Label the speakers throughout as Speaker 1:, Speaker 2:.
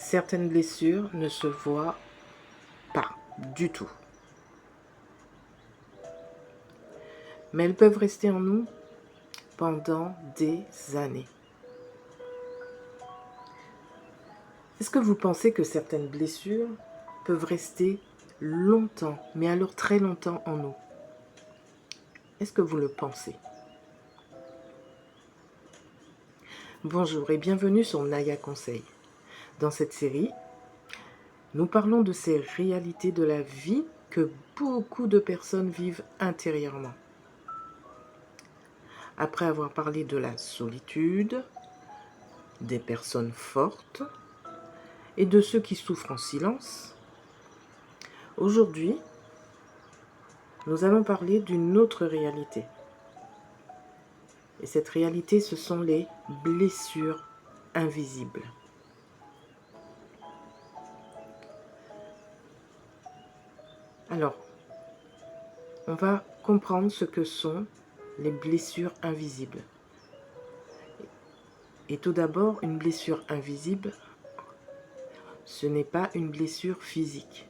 Speaker 1: Certaines blessures ne se voient pas du tout. Mais elles peuvent rester en nous pendant des années. Est-ce que vous pensez que certaines blessures peuvent rester longtemps, mais alors très longtemps en nous? Est-ce que vous le pensez? Bonjour et bienvenue sur Naya Conseil. Dans cette série, nous parlons de ces réalités de la vie que beaucoup de personnes vivent intérieurement. Après avoir parlé de la solitude, des personnes fortes et de ceux qui souffrent en silence, aujourd'hui, nous allons parler d'une autre réalité. Et cette réalité, ce sont les blessures invisibles. Alors, on va comprendre ce que sont les blessures invisibles. Et tout d'abord, une blessure invisible, ce n'est pas une blessure physique.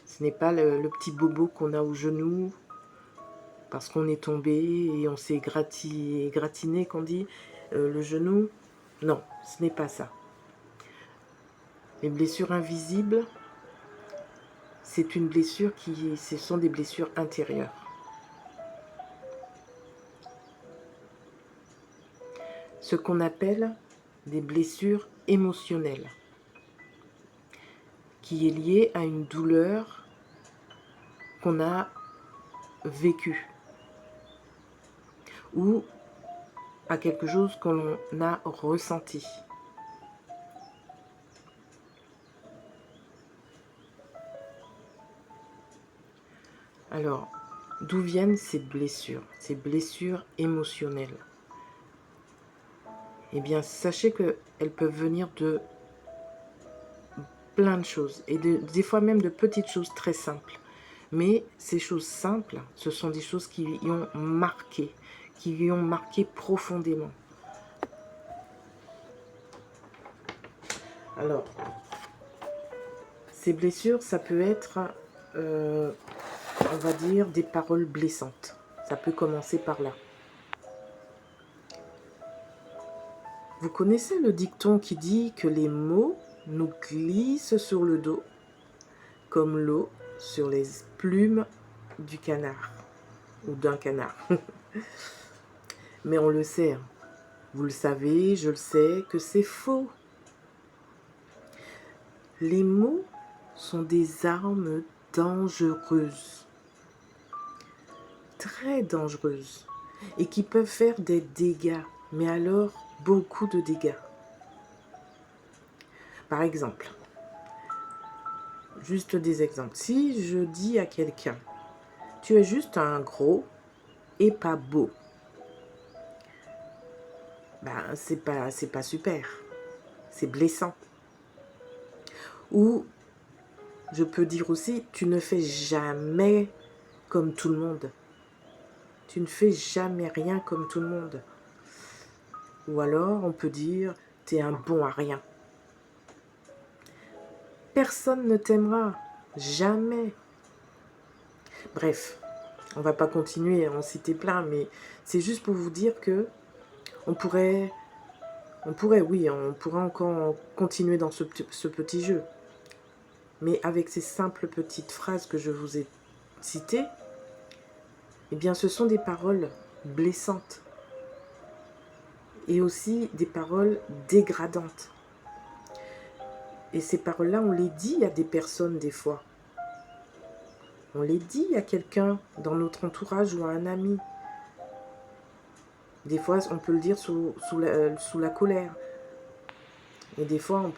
Speaker 1: Ce n'est pas le petit bobo qu'on a au genou parce qu'on est tombé et on s'est gratiné, qu'on dit, le genou. Non, ce n'est pas ça. Les blessures invisibles, c'est une blessure ce sont des blessures intérieures. Ce qu'on appelle des blessures émotionnelles, qui est liée à une douleur qu'on a vécue ou à quelque chose qu'on a ressenti. Alors, d'où viennent ces blessures émotionnelles? Eh bien, sachez qu'elles peuvent venir de plein de choses, et des fois même de petites choses très simples. Mais ces choses simples, ce sont des choses qui y ont marqué profondément. Alors, ces blessures, ça peut être, on va dire, des paroles blessantes. Ça peut commencer par là. Vous connaissez le dicton qui dit que les mots nous glissent sur le dos comme l'eau sur les plumes du canard ou d'un canard. Mais on le sait, vous le savez, je le sais, que c'est faux. Les mots sont des armes dangereuses, très dangereuses, et qui peuvent faire des dégâts, mais alors beaucoup de dégâts. Par exemple, juste des exemples. Si je dis à quelqu'un, tu es juste un gros et pas beau, ben c'est pas super, c'est blessant. Ou je peux dire aussi, tu ne fais jamais comme tout le monde. Tu ne fais jamais rien comme tout le monde. Ou alors on peut dire, tu es un bon à rien. Personne ne t'aimera, jamais. Bref, on va pas continuer à en citer plein, mais c'est juste pour vous dire que on pourrait encore continuer dans ce petit jeu. Mais avec ces simples petites phrases que je vous ai citées, eh bien ce sont des paroles blessantes et aussi des paroles dégradantes. Et ces paroles-là, on les dit à des personnes des fois. On les dit à quelqu'un dans notre entourage ou à un ami. Des fois, on peut le dire sous la colère. Et des fois,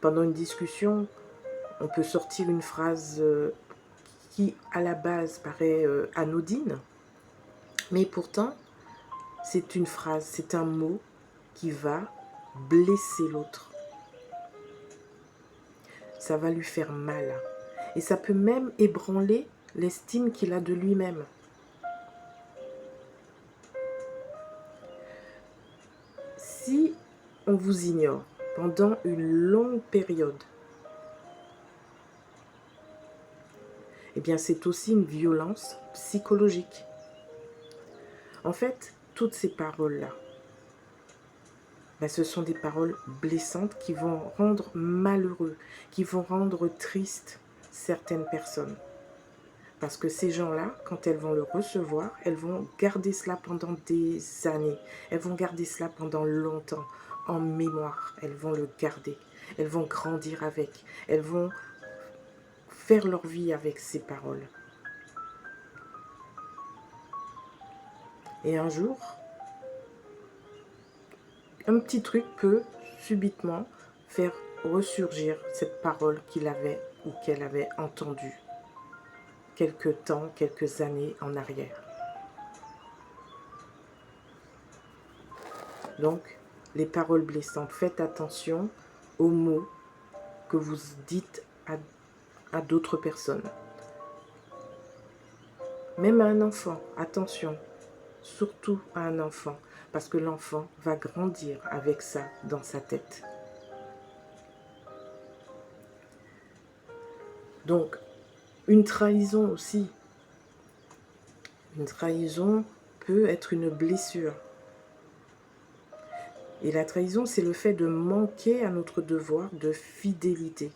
Speaker 1: pendant une discussion, on peut sortir une phrase qui, à la base, paraît anodine. Mais pourtant, c'est une phrase, c'est un mot qui va blesser l'autre. Ça va lui faire mal. Et ça peut même ébranler l'estime qu'il a de lui-même. Si on vous ignore pendant une longue période, eh bien c'est aussi une violence psychologique. En fait, toutes ces paroles-là, ce sont des paroles blessantes qui vont rendre malheureux, qui vont rendre tristes certaines personnes. Parce que ces gens-là, quand elles vont le recevoir, elles vont garder cela pendant des années. Elles vont garder cela pendant longtemps, en mémoire. Elles vont le garder. Elles vont grandir avec. Elles vont faire leur vie avec ces paroles. Et un jour, un petit truc peut subitement faire ressurgir cette parole qu'il avait ou qu'elle avait entendue quelques temps, quelques années en arrière. Donc, les paroles blessantes, faites attention aux mots que vous dites à d'autres personnes. Même à un enfant, attention, surtout à un enfant, parce que l'enfant va grandir avec ça dans sa tête. Donc, une trahison aussi. Une trahison peut être une blessure. Et la trahison, c'est le fait de manquer à notre devoir de fidélité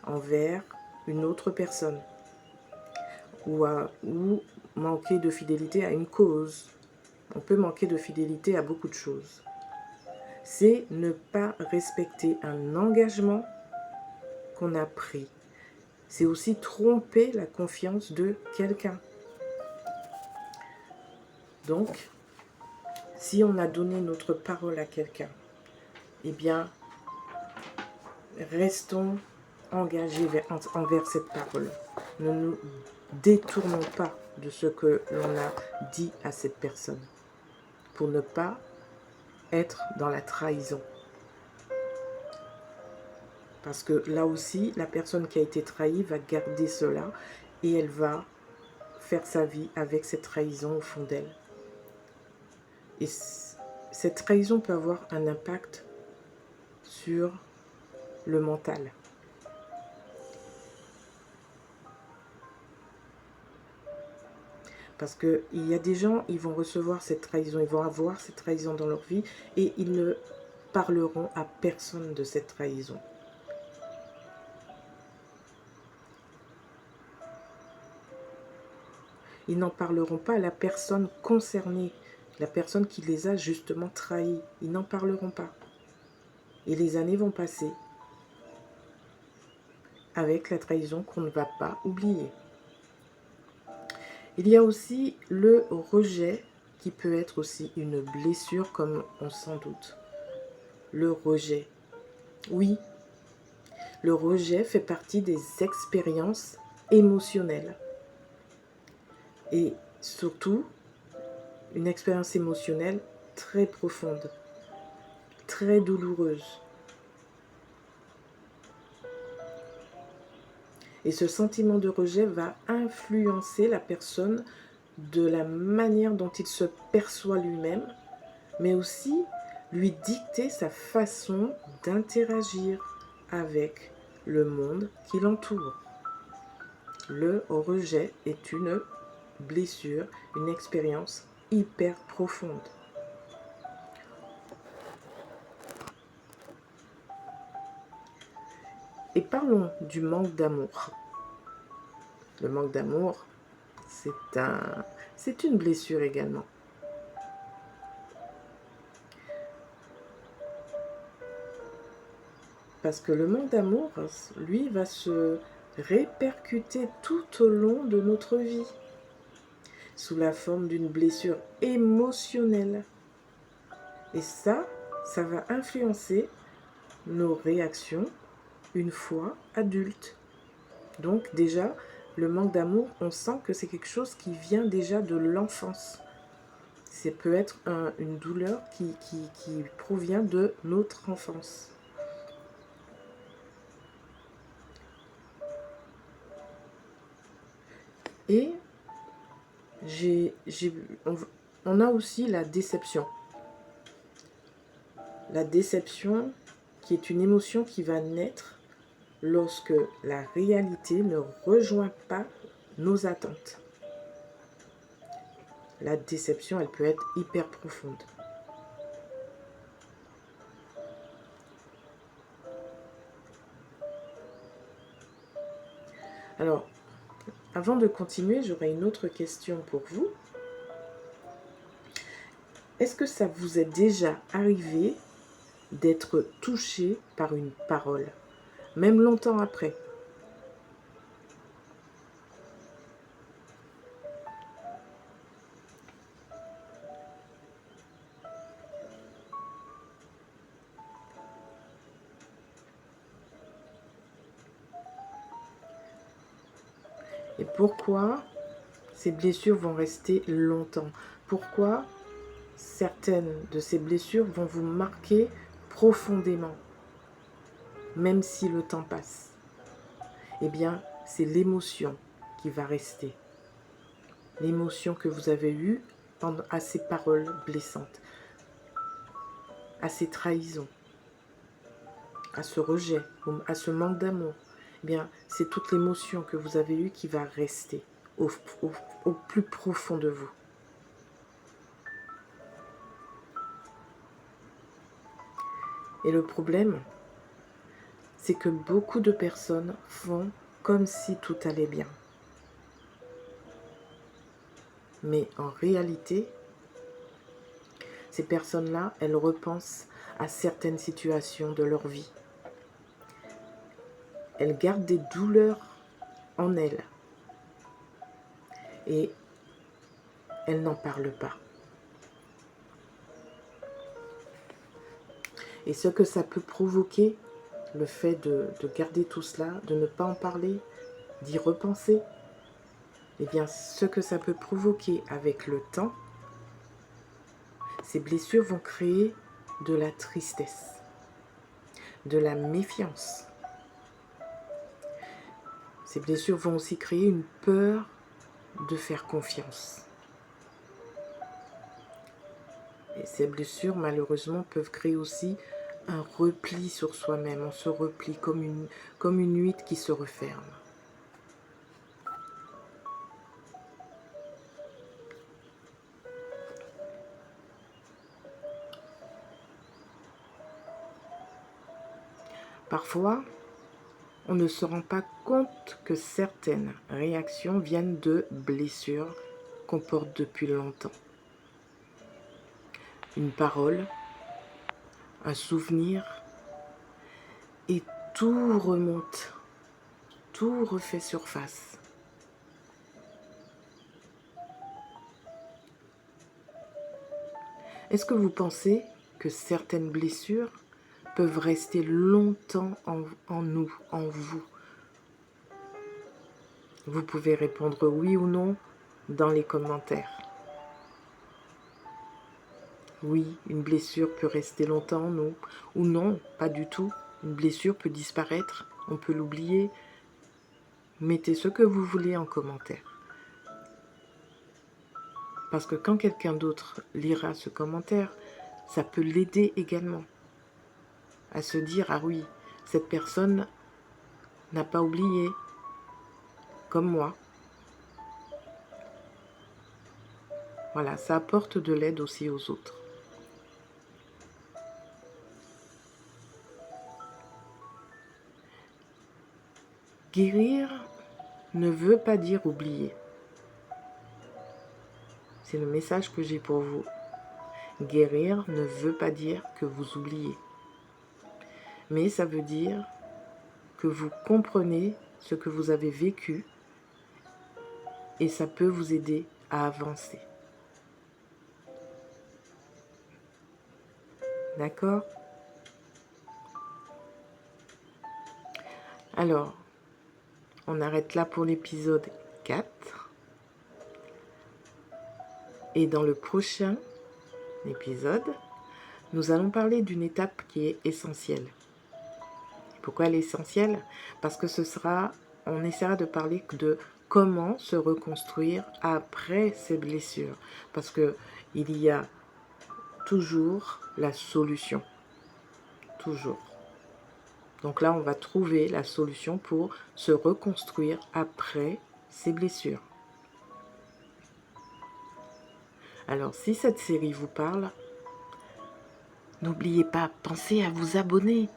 Speaker 1: envers une autre personne ou manquer de fidélité à une cause. On peut manquer de fidélité à beaucoup de choses. C'est ne pas respecter un engagement qu'on a pris. C'est aussi tromper la confiance de quelqu'un. Donc, si on a donné notre parole à quelqu'un, eh bien, restons engagés envers cette parole. Ne nous détournons pas de ce que l'on a dit à cette personne pour ne pas être dans la trahison. Parce que là aussi, la personne qui a été trahie va garder cela et elle va faire sa vie avec cette trahison au fond d'elle. Et cette trahison peut avoir un impact sur le mental. Parce qu'il y a des gens, ils vont recevoir cette trahison, ils vont avoir cette trahison dans leur vie et ils ne parleront à personne de cette trahison. Ils n'en parleront pas à la personne concernée, la personne qui les a justement trahis. Ils n'en parleront pas. Et les années vont passer avec la trahison qu'on ne va pas oublier. Il y a aussi le rejet qui peut être aussi une blessure comme on s'en doute. Le rejet. Oui, le rejet fait partie des expériences émotionnelles. Et surtout, une expérience émotionnelle très profonde, très douloureuse. Et ce sentiment de rejet va influencer la personne de la manière dont il se perçoit lui-même, mais aussi lui dicter sa façon d'interagir avec le monde qui l'entoure. Le rejet est une blessure, une expérience hyper profonde. Et parlons du manque d'amour. Le manque d'amour, c'est une blessure également. Parce que le manque d'amour, lui, va se répercuter tout au long de notre vie, sous la forme d'une blessure émotionnelle. Et ça va influencer nos réactions une fois adultes. Donc déjà, le manque d'amour, on sent que c'est quelque chose qui vient déjà de l'enfance. Ça peut être une douleur qui provient de notre enfance. Et on a aussi la déception. La déception qui est une émotion qui va naître lorsque la réalité ne rejoint pas nos attentes. La déception, elle peut être hyper profonde. Alors, avant de continuer, j'aurais une autre question pour vous. Est-ce que ça vous est déjà arrivé d'être touché par une parole, même longtemps après? Et pourquoi ces blessures vont rester longtemps? Pourquoi certaines de ces blessures vont vous marquer profondément, même si le temps passe? Eh bien, c'est l'émotion qui va rester. L'émotion que vous avez eue à ces paroles blessantes, à ces trahisons, à ce rejet, à ce manque d'amour. Eh bien, c'est toute l'émotion que vous avez eue qui va rester au plus profond de vous. Et le problème, c'est que beaucoup de personnes font comme si tout allait bien. Mais en réalité, ces personnes-là, elles repensent à certaines situations de leur vie. Elles gardent des douleurs en elles. Et elles n'en parlent pas. Et ce que ça peut provoquer, le fait de garder tout cela, de ne pas en parler, d'y repenser, eh bien, ce que ça peut provoquer avec le temps, ces blessures vont créer de la tristesse, de la méfiance. Ces blessures vont aussi créer une peur de faire confiance. Et ces blessures, malheureusement, peuvent créer aussi un repli sur soi-même. On se replie comme une huître qui se referme. Parfois, on ne se rend pas compte que certaines réactions viennent de blessures qu'on porte depuis longtemps. Une parole, un souvenir, et tout remonte, tout refait surface. Est-ce que vous pensez que certaines blessures peuvent rester longtemps en nous, en vous? Vous pouvez répondre oui ou non dans les commentaires. Oui, une blessure peut rester longtemps en nous, ou non, pas du tout. Une blessure peut disparaître, on peut l'oublier. Mettez ce que vous voulez en commentaire. Parce que quand quelqu'un d'autre lira ce commentaire, ça peut l'aider également à se dire, ah oui, cette personne n'a pas oublié, comme moi. Voilà, ça apporte de l'aide aussi aux autres. Guérir ne veut pas dire oublier. C'est le message que j'ai pour vous. Guérir ne veut pas dire que vous oubliez. Mais ça veut dire que vous comprenez ce que vous avez vécu et ça peut vous aider à avancer. D'accord? Alors, on arrête là pour l'épisode 4. Et dans le prochain épisode, nous allons parler d'une étape qui est essentielle. Pourquoi elle est essentielle? Parce que on essaiera de parler de comment se reconstruire après ces blessures. Parce que il y a toujours la solution. Toujours. Donc là, on va trouver la solution pour se reconstruire après ces blessures. Alors, si cette série vous parle, n'oubliez pas, pensez à vous abonner.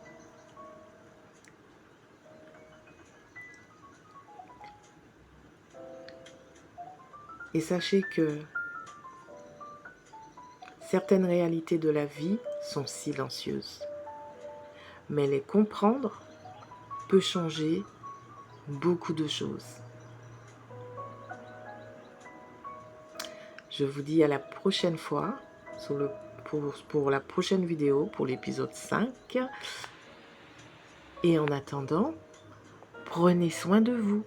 Speaker 1: Et sachez que certaines réalités de la vie sont silencieuses. Mais les comprendre peut changer beaucoup de choses. Je vous dis à la prochaine fois pour la prochaine vidéo, pour l'épisode 5. Et en attendant, prenez soin de vous.